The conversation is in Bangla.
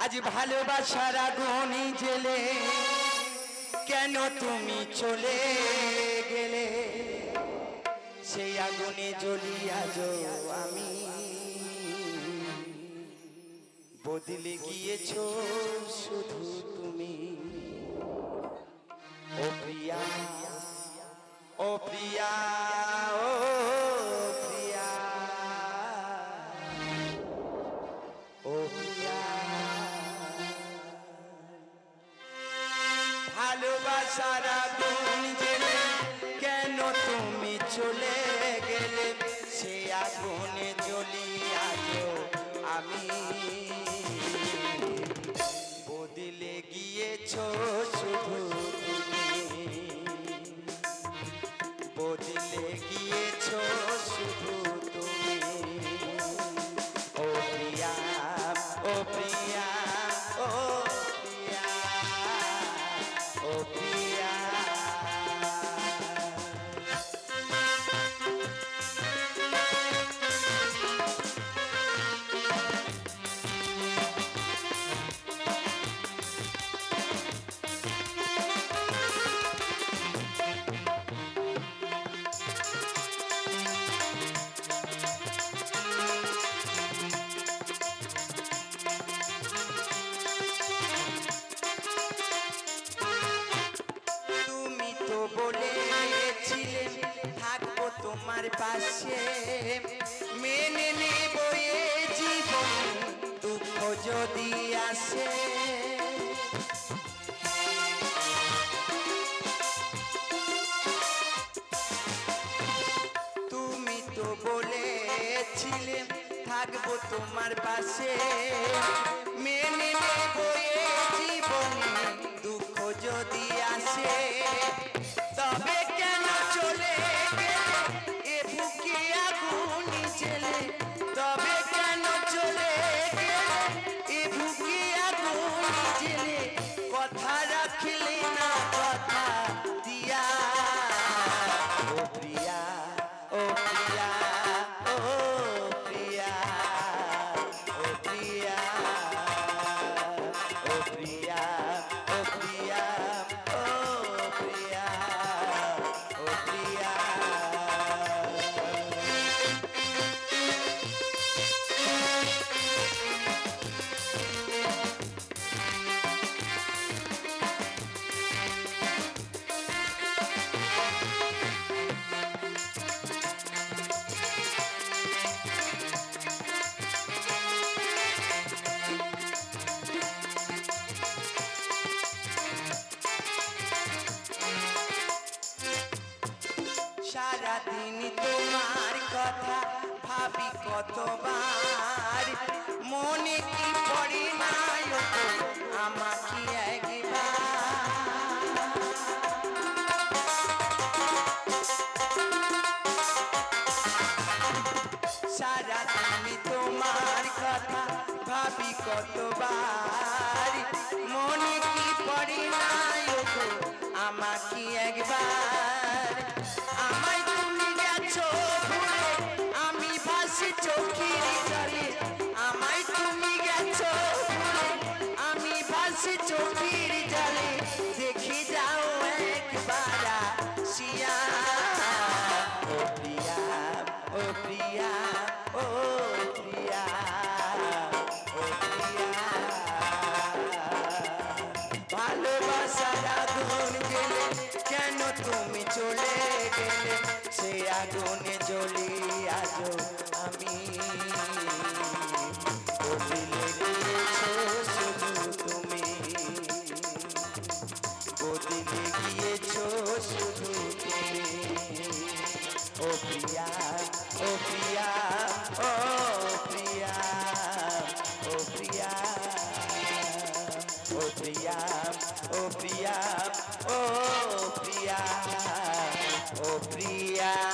আজ ভালোবাসার আগুনে জ্বেলে কেন তুমি চলে গেলে সেই আগুনে জ্বলি আজ আমি বদলে গিয়েছো শুধু তুমি ও প্রিয়া ও প্রিয়া ও প্রিয়া ও প্রিয়া ভালোবাসার আগুন জ্বেলে কেন তুমি চলে গেলে সে আগুনে জ্বলি আজ আমি বদলে গিয়েছো শুধু তুমি বদলে গিয়েছো শুধু তুমি ও প্রিয়া ও প্রিয়া ও প্রিয়া ও প্রিয়া তোমার পাশে মেনে নেব এই জীবন দুঃখ যদি আসে তুমি তো বলেছিলে থাকবো তোমার পাশে মেনে নেব এই জীবন দুঃখ যদি আসে তবে কেন চলে তবে কেন চলে গেলে এ বুকে আগুন জ্বেলে কথা রাখলে না কথা দিয়া ও প্রিয়া ও প্রিয়া ও প্রিয়া ও প্রিয়া ও প্রিয়া ও প্রিয়া ও প্রিয়া ও প্রিয়া সারাদিন তোমার কথা ভাবি কতবার মনে কি পড়ে না আমাকে একবার সারাদিন তোমার কথা ভাবি কতবার মনে কি পড়ে না আমাকে একবার আমায় তুমি গেছো ভুলে আমি ভাসি চোখের জলে আমায় তুমি গেছো ভুলে আমি ভাসি চোখের জলে দেখে যাও একবার আসিয়া ও প্রিয়া ও প্রিয়া ও প্রিয়া ও প্রিয়া ভালোবাসার আগুন জ্বেলে কেন তুমি চলে গেলে সে আগুনে জ্বলি আজ আমি বদলে গিয়েছো শুধু তুমি বদলে গিয়েছো শুধু তুমি ও প্রিয়া ও প্রিয়া ও প্রিয়া ও প্রিয়া ও প্রিয়া ও প্রিয়া ও প্রিয়া ও প্রিয়া